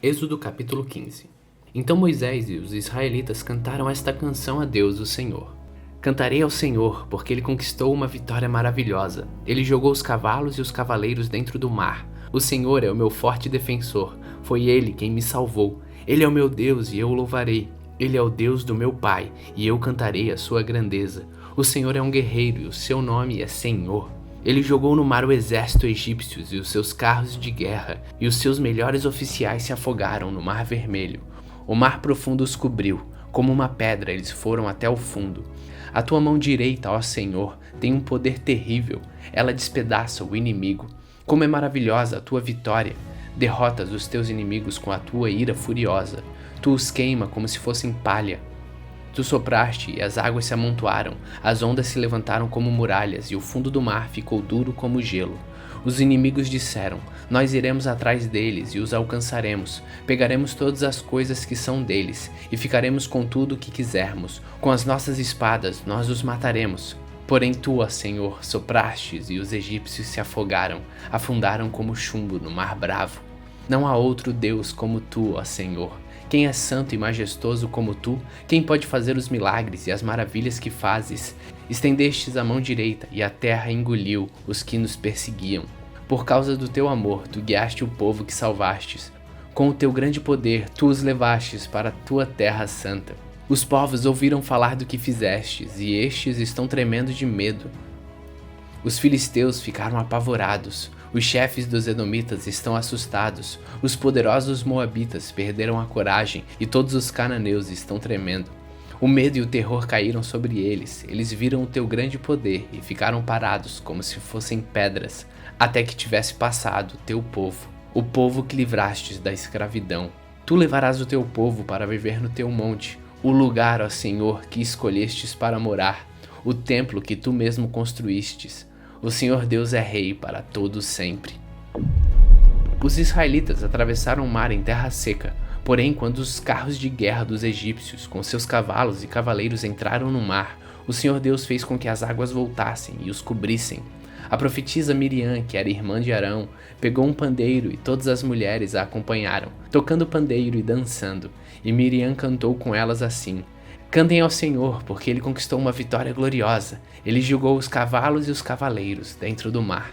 Êxodo capítulo 15. Então Moisés e os israelitas cantaram esta canção a Deus, o Senhor. Cantarei ao Senhor, porque ele conquistou uma vitória maravilhosa. Ele jogou os cavalos e os cavaleiros dentro do mar. O Senhor é o meu forte defensor. Foi ele quem me salvou. Ele é o meu Deus e eu o louvarei. Ele é o Deus do meu pai e eu cantarei a sua grandeza. O Senhor é um guerreiro e o seu nome é Senhor. Ele jogou no mar o exército egípcio e os seus carros de guerra, e os seus melhores oficiais se afogaram no mar vermelho. O mar profundo os cobriu, como uma pedra eles foram até o fundo. A tua mão direita, ó Senhor, tem um poder terrível, ela despedaça o inimigo. Como é maravilhosa a tua vitória! Derrotas os teus inimigos com a tua ira furiosa. Tu os queima como se fossem palha. Tu sopraste e as águas se amontoaram, as ondas se levantaram como muralhas e o fundo do mar ficou duro como gelo. Os inimigos disseram, nós iremos atrás deles e os alcançaremos, pegaremos todas as coisas que são deles e ficaremos com tudo o que quisermos, com as nossas espadas nós os mataremos. Porém tu, ó Senhor, soprastes e os egípcios se afogaram, afundaram como chumbo no mar bravo. Não há outro Deus como tu, ó Senhor. Quem é santo e majestoso como tu? Quem pode fazer os milagres e as maravilhas que fazes? Estendestes a mão direita e a terra engoliu os que nos perseguiam. Por causa do teu amor, tu guiaste o povo que salvastes. Com o teu grande poder, tu os levastes para a tua terra santa. Os povos ouviram falar do que fizestes e estes estão tremendo de medo. Os filisteus ficaram apavorados. Os chefes dos edomitas estão assustados, os poderosos moabitas perderam a coragem e todos os cananeus estão tremendo. O medo e o terror caíram sobre eles, eles viram o teu grande poder e ficaram parados como se fossem pedras, até que tivesse passado teu povo, o povo que livrastes da escravidão. Tu levarás o teu povo para viver no teu monte, o lugar, ó Senhor, que escolhestes para morar, o templo que tu mesmo construístes. O Senhor Deus é rei para todos sempre. Os israelitas atravessaram o mar em terra seca, porém quando os carros de guerra dos egípcios, com seus cavalos e cavaleiros entraram no mar, o Senhor Deus fez com que as águas voltassem e os cobrissem. A profetisa Miriam, que era irmã de Arão, pegou um pandeiro e todas as mulheres a acompanharam, tocando pandeiro e dançando, e Miriam cantou com elas assim: Cantem ao Senhor, porque ele conquistou uma vitória gloriosa. Ele julgou os cavalos e os cavaleiros dentro do mar.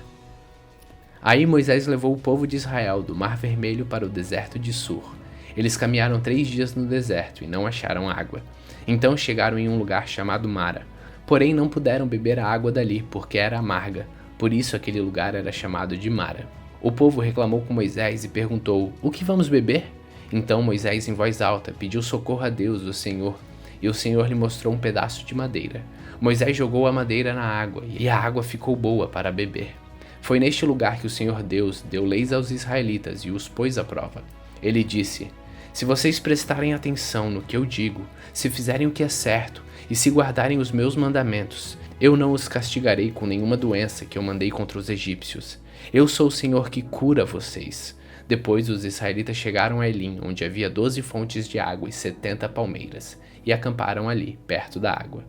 Aí Moisés levou o povo de Israel do Mar Vermelho para o deserto de Sur. Eles caminharam 3 dias no deserto e não acharam água. Então chegaram em um lugar chamado Mara. Porém não puderam beber a água dali, porque era amarga. Por isso aquele lugar era chamado de Mara. O povo reclamou com Moisés e perguntou, o que vamos beber? Então Moisés em voz alta pediu socorro a Deus, o Senhor. E o Senhor lhe mostrou um pedaço de madeira. Moisés jogou a madeira na água, e a água ficou boa para beber. Foi neste lugar que o Senhor Deus deu leis aos israelitas e os pôs à prova. Ele disse, se vocês prestarem atenção no que eu digo, se fizerem o que é certo, e se guardarem os meus mandamentos, eu não os castigarei com nenhuma doença que eu mandei contra os egípcios. Eu sou o Senhor que cura vocês. Depois os israelitas chegaram a Elim, onde havia 12 fontes de água e 70 palmeiras, e acamparam ali, perto da água.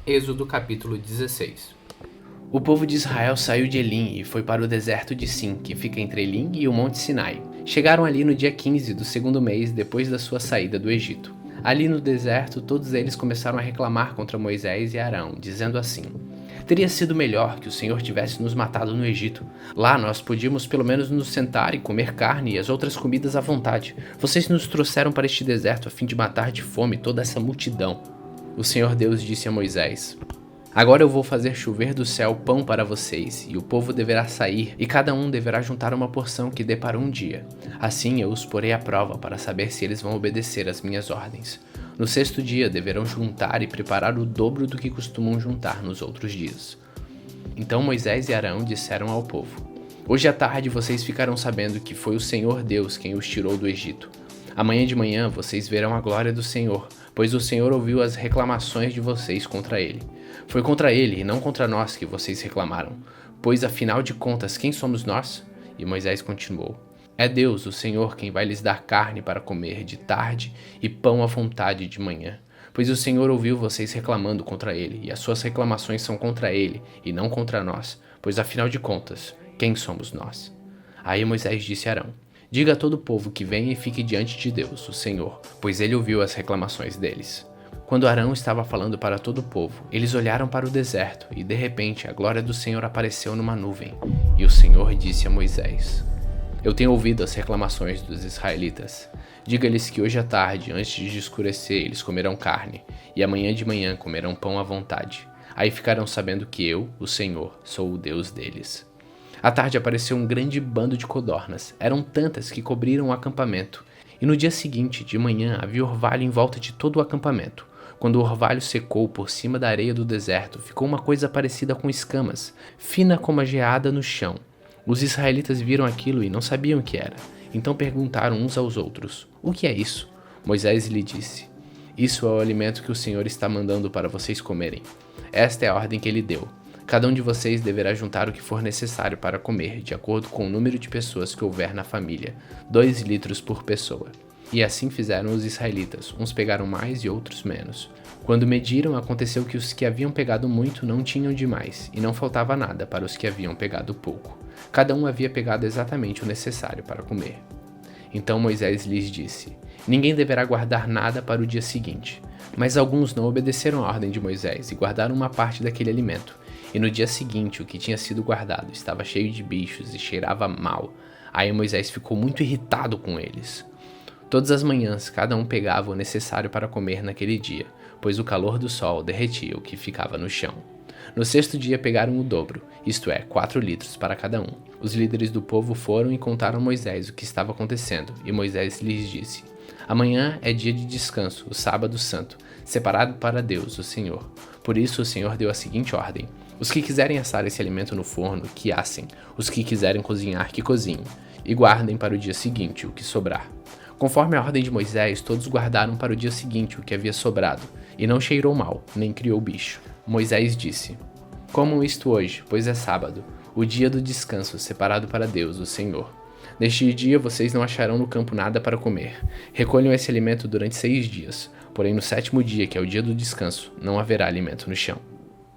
Êxodo capítulo 16. O povo de Israel saiu de Elim e foi para o deserto de Sim, que fica entre Elim e o Monte Sinai. Chegaram ali no dia 15 do 2º mês depois da sua saída do Egito. Ali no deserto, todos eles começaram a reclamar contra Moisés e Arão, dizendo assim: teria sido melhor que o Senhor tivesse nos matado no Egito. Lá nós podíamos pelo menos nos sentar e comer carne e as outras comidas à vontade. Vocês nos trouxeram para este deserto a fim de matar de fome toda essa multidão. O Senhor Deus disse a Moisés: agora eu vou fazer chover do céu pão para vocês, e o povo deverá sair, e cada um deverá juntar uma porção que dê para um dia. Assim eu os porei à prova para saber se eles vão obedecer às minhas ordens. No 6º dia deverão juntar e preparar o dobro do que costumam juntar nos outros dias. Então Moisés e Arão disseram ao povo: hoje à tarde vocês ficarão sabendo que foi o Senhor Deus quem os tirou do Egito. Amanhã de manhã vocês verão a glória do Senhor, pois o Senhor ouviu as reclamações de vocês contra ele. Foi contra ele e não contra nós que vocês reclamaram, pois afinal de contas quem somos nós? E Moisés continuou: é Deus, o Senhor, quem vai lhes dar carne para comer de tarde e pão à vontade de manhã. pois o Senhor ouviu vocês reclamando contra ele, e as suas reclamações são contra ele, e não contra nós, pois afinal de contas, quem somos nós? Aí Moisés disse a Arão: diga a todo o povo que venha e fique diante de Deus, o Senhor, pois ele ouviu as reclamações deles. Quando Arão estava falando para todo o povo, eles olharam para o deserto, e de repente a glória do Senhor apareceu numa nuvem, e o Senhor disse a Moisés: eu tenho ouvido as reclamações dos israelitas. Diga-lhes que hoje à tarde, antes de escurecer, eles comerão carne, e amanhã de manhã comerão pão à vontade. Aí ficarão sabendo que eu, o Senhor, sou o Deus deles. À tarde apareceu um grande bando de codornas. Eram tantas que cobriram o acampamento. E no dia seguinte, de manhã, havia orvalho em volta de todo o acampamento. Quando o orvalho secou por cima da areia do deserto, ficou uma coisa parecida com escamas, fina como a geada no chão. Os israelitas viram aquilo e não sabiam o que era. Então perguntaram uns aos outros: o que é isso? Moisés lhe disse: isso é o alimento que o Senhor está mandando para vocês comerem. Esta é a ordem que ele deu. Cada um de vocês deverá juntar o que for necessário para comer, de acordo com o número de pessoas que houver na família, 2 litros por pessoa. E assim fizeram os israelitas, uns pegaram mais e outros menos. Quando mediram, aconteceu que os que haviam pegado muito não tinham demais, e não faltava nada para os que haviam pegado pouco. Cada um havia pegado exatamente o necessário para comer. Então Moisés lhes disse: ninguém deverá guardar nada para o dia seguinte. Mas alguns não obedeceram à ordem de Moisés e guardaram uma parte daquele alimento. E no dia seguinte, o que tinha sido guardado estava cheio de bichos e cheirava mal. Aí Moisés ficou muito irritado com eles. Todas as manhãs, cada um pegava o necessário para comer naquele dia, pois o calor do sol derretia o que ficava no chão. No 6º dia pegaram o dobro, isto é, 4 litros para cada um. Os líderes do povo foram e contaram a Moisés o que estava acontecendo, e Moisés lhes disse: amanhã é dia de descanso, o sábado santo, separado para Deus, o Senhor. Por isso o Senhor deu a seguinte ordem: os que quiserem assar esse alimento no forno, que assem. Os que quiserem cozinhar, que cozinhem. E guardem para o dia seguinte o que sobrar. Conforme a ordem de Moisés, todos guardaram para o dia seguinte o que havia sobrado, e não cheirou mal, nem criou bicho. Moisés disse: comam isto hoje, pois é sábado, o dia do descanso, separado para Deus, o Senhor. Neste dia vocês não acharão no campo nada para comer. Recolham esse alimento durante 6 dias, porém no 7º dia, que é o dia do descanso, não haverá alimento no chão.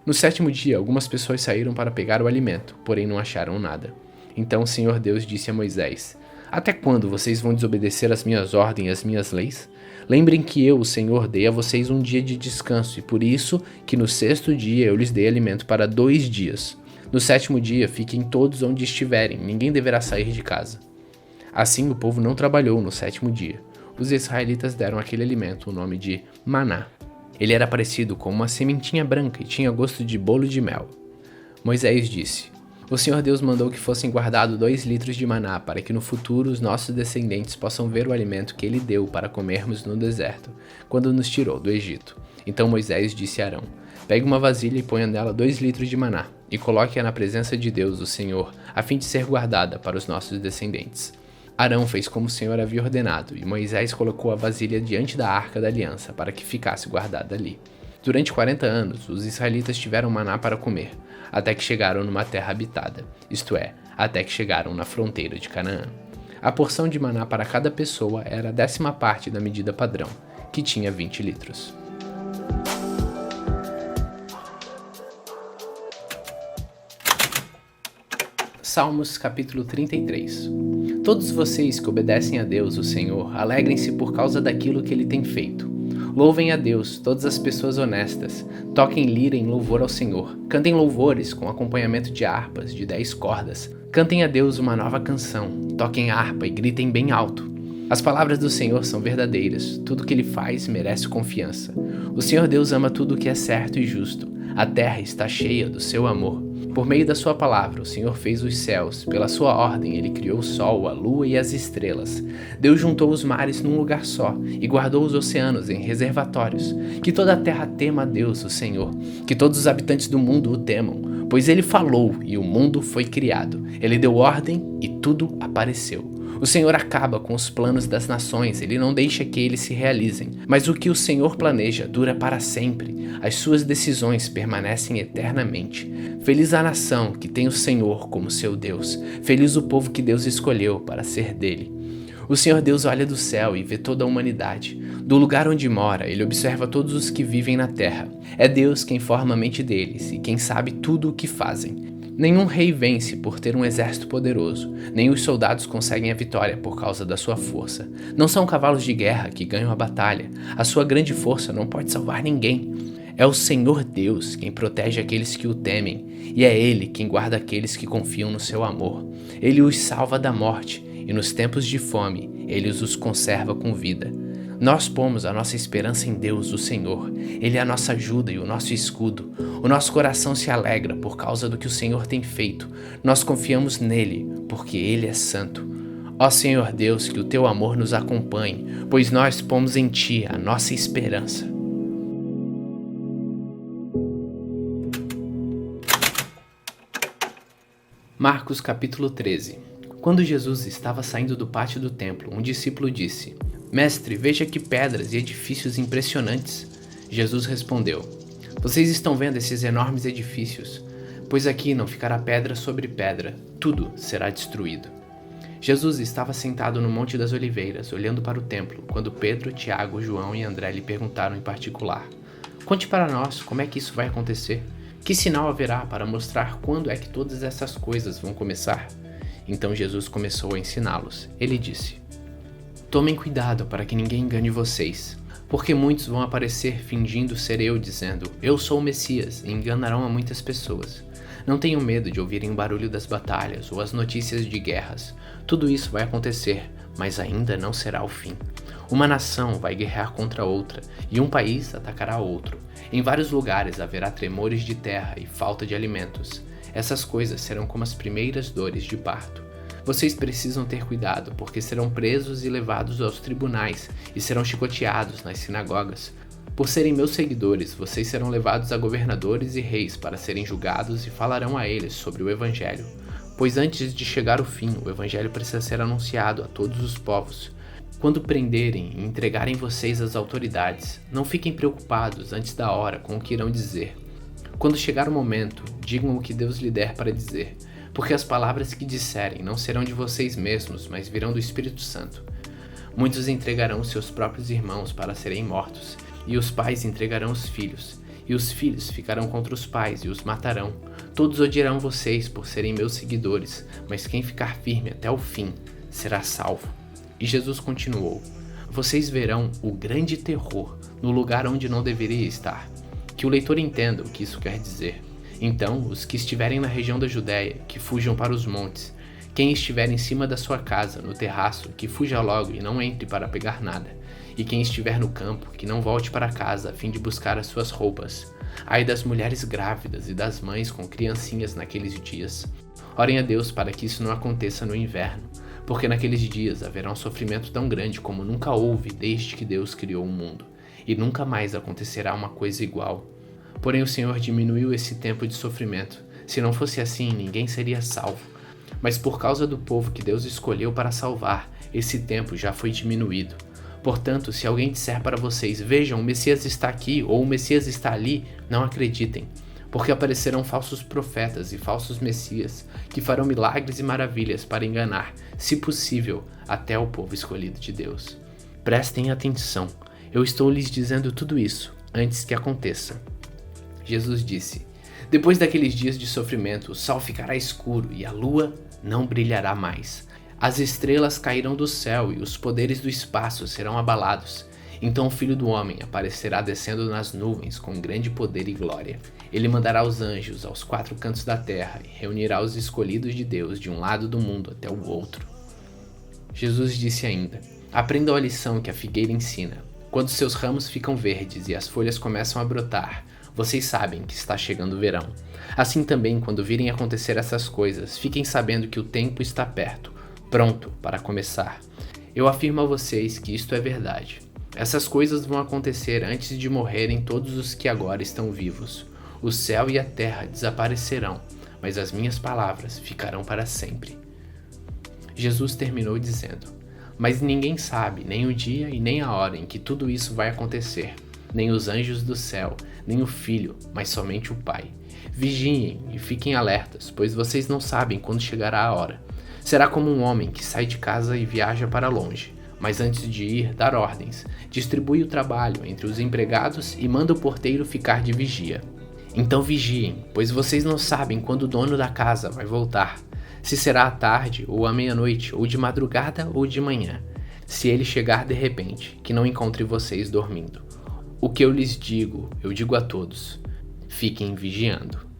No 7º dia, algumas pessoas saíram para pegar o alimento, porém não acharam nada. Então o Senhor Deus disse a Moisés: até quando vocês vão desobedecer as minhas ordens e as minhas leis? Lembrem que eu, o Senhor, dei a vocês um dia de descanso, e por isso que no 6º dia eu lhes dei alimento para 2 dias. No 7º dia, fiquem todos onde estiverem, ninguém deverá sair de casa. Assim o povo não trabalhou no 7º dia. Os israelitas deram àquele alimento o nome de maná. Ele era parecido com uma sementinha branca e tinha gosto de bolo de mel. Moisés disse: o Senhor Deus mandou que fossem guardados 2 litros de maná, para que no futuro os nossos descendentes possam ver o alimento que ele deu para comermos no deserto, quando nos tirou do Egito. Então Moisés disse a Arão: pegue uma vasilha e ponha nela 2 litros de maná, e coloque-a na presença de Deus, o Senhor, a fim de ser guardada para os nossos descendentes. Arão fez como o Senhor havia ordenado, e Moisés colocou a vasilha diante da arca da aliança, para que ficasse guardada ali. Durante 40 anos, os israelitas tiveram maná para comer, até que chegaram numa terra habitada, isto é, até que chegaram na fronteira de Canaã. A porção de maná para cada pessoa era a 10ª parte da medida padrão, que tinha 20 litros. Salmos capítulo 33. Todos vocês que obedecem a Deus, o Senhor, alegrem-se por causa daquilo que Ele tem feito. Louvem a Deus, todas as pessoas honestas. Toquem lira em louvor ao Senhor. Cantem louvores com acompanhamento de harpas de 10 cordas. Cantem a Deus uma nova canção. Toquem harpa e gritem bem alto. As palavras do Senhor são verdadeiras. Tudo que Ele faz merece confiança. O Senhor Deus ama tudo o que é certo e justo. A terra está cheia do seu amor. Por meio da sua palavra, o Senhor fez os céus. Pela sua ordem, Ele criou o sol, a lua e as estrelas. Deus juntou os mares num lugar só e guardou os oceanos em reservatórios. Que toda a terra tema a Deus, o Senhor. Que todos os habitantes do mundo o temam. Pois Ele falou e o mundo foi criado. Ele deu ordem e tudo apareceu. O Senhor acaba com os planos das nações, Ele não deixa que eles se realizem. Mas o que o Senhor planeja dura para sempre. As suas decisões permanecem eternamente. Feliz a nação que tem o Senhor como seu Deus. Feliz o povo que Deus escolheu para ser dele. O Senhor Deus olha do céu e vê toda a humanidade. Do lugar onde mora, ele observa todos os que vivem na terra. É Deus quem forma a mente deles e quem sabe tudo o que fazem. Nenhum rei vence por ter um exército poderoso, nem os soldados conseguem a vitória por causa da sua força. Não são cavalos de guerra que ganham a batalha, a sua grande força não pode salvar ninguém. É o Senhor Deus quem protege aqueles que o temem, e é Ele quem guarda aqueles que confiam no seu amor. Ele os salva da morte, e nos tempos de fome, Ele os conserva com vida. Nós pomos a nossa esperança em Deus, o Senhor. Ele é a nossa ajuda e o nosso escudo. O nosso coração se alegra por causa do que o Senhor tem feito. Nós confiamos nele, porque Ele é santo. Ó Senhor Deus, que o teu amor nos acompanhe, pois nós pomos em Ti a nossa esperança. Marcos capítulo 13. Quando Jesus estava saindo do pátio do templo, um discípulo disse: Mestre, veja que pedras e edifícios impressionantes. Jesus respondeu: Vocês estão vendo esses enormes edifícios? Pois aqui não ficará pedra sobre pedra, tudo será destruído. Jesus estava sentado no Monte das Oliveiras, olhando para o templo, quando Pedro, Tiago, João e André lhe perguntaram em particular: Conte para nós como é que isso vai acontecer. Que sinal haverá para mostrar quando é que todas essas coisas vão começar? Então Jesus começou a ensiná-los. Ele disse: Tomem cuidado para que ninguém engane vocês, porque muitos vão aparecer fingindo ser eu, dizendo: Eu sou o Messias, e enganarão a muitas pessoas. Não tenham medo de ouvirem o barulho das batalhas ou as notícias de guerras. Tudo isso vai acontecer, mas ainda não será o fim. Uma nação vai guerrear contra outra, e um país atacará outro. Em vários lugares haverá tremores de terra e falta de alimentos. Essas coisas serão como as primeiras dores de parto. Vocês precisam ter cuidado, porque serão presos e levados aos tribunais e serão chicoteados nas sinagogas. Por serem meus seguidores, vocês serão levados a governadores e reis para serem julgados e falarão a eles sobre o Evangelho. Pois antes de chegar o fim, o Evangelho precisa ser anunciado a todos os povos. Quando prenderem e entregarem vocês às autoridades, não fiquem preocupados antes da hora com o que irão dizer. Quando chegar o momento, digam o que Deus lhe der para dizer, porque as palavras que disserem não serão de vocês mesmos, mas virão do Espírito Santo. Muitos entregarão seus próprios irmãos para serem mortos, e os pais entregarão os filhos, e os filhos ficarão contra os pais e os matarão. Todos odiarão vocês por serem meus seguidores, mas quem ficar firme até o fim será salvo. E Jesus continuou: Vocês verão o grande terror no lugar onde não deveria estar. Que o leitor entenda o que isso quer dizer. Então, os que estiverem na região da Judéia, que fujam para os montes. Quem estiver em cima da sua casa, no terraço, que fuja logo e não entre para pegar nada. E quem estiver no campo, que não volte para casa a fim de buscar as suas roupas. Ai das mulheres grávidas e das mães com criancinhas naqueles dias. Orem a Deus para que isso não aconteça no inverno, porque naqueles dias haverá um sofrimento tão grande como nunca houve desde que Deus criou o mundo, e nunca mais acontecerá uma coisa igual. Porém o Senhor diminuiu esse tempo de sofrimento. Se não fosse assim, ninguém seria salvo. Mas por causa do povo que Deus escolheu para salvar, esse tempo já foi diminuído. Portanto, se alguém disser para vocês: Vejam, o Messias está aqui ou o Messias está ali, não acreditem, porque aparecerão falsos profetas e falsos messias que farão milagres e maravilhas para enganar, se possível, até o povo escolhido de Deus. Prestem atenção, eu estou lhes dizendo tudo isso antes que aconteça. Jesus disse: Depois daqueles dias de sofrimento, o sol ficará escuro e a lua não brilhará mais. As estrelas cairão do céu e os poderes do espaço serão abalados. Então o Filho do Homem aparecerá descendo nas nuvens com grande poder e glória. Ele mandará os anjos aos 4 cantos da terra e reunirá os escolhidos de Deus de um lado do mundo até o outro. Jesus disse ainda: Aprendam a lição que a figueira ensina. Quando seus ramos ficam verdes e as folhas começam a brotar, vocês sabem que está chegando o verão. Assim também, quando virem acontecer essas coisas, fiquem sabendo que o tempo está perto, pronto para começar. Eu afirmo a vocês que isto é verdade. Essas coisas vão acontecer antes de morrerem todos os que agora estão vivos. O céu e a terra desaparecerão, mas as minhas palavras ficarão para sempre. Jesus terminou dizendo: Mas ninguém sabe nem o dia e nem a hora em que tudo isso vai acontecer, nem os anjos do céu, nem o Filho, mas somente o Pai. Vigiem e fiquem alertas, pois vocês não sabem quando chegará a hora. Será como um homem que sai de casa e viaja para longe. Mas antes de ir, dar ordens. Distribui o trabalho entre os empregados e manda o porteiro ficar de vigia. Então vigiem, pois vocês não sabem quando o dono da casa vai voltar. Se será à tarde, ou à meia-noite, ou de madrugada, ou de manhã. Se ele chegar de repente, que não encontre vocês dormindo. O que eu lhes digo, eu digo a todos: fiquem vigiando.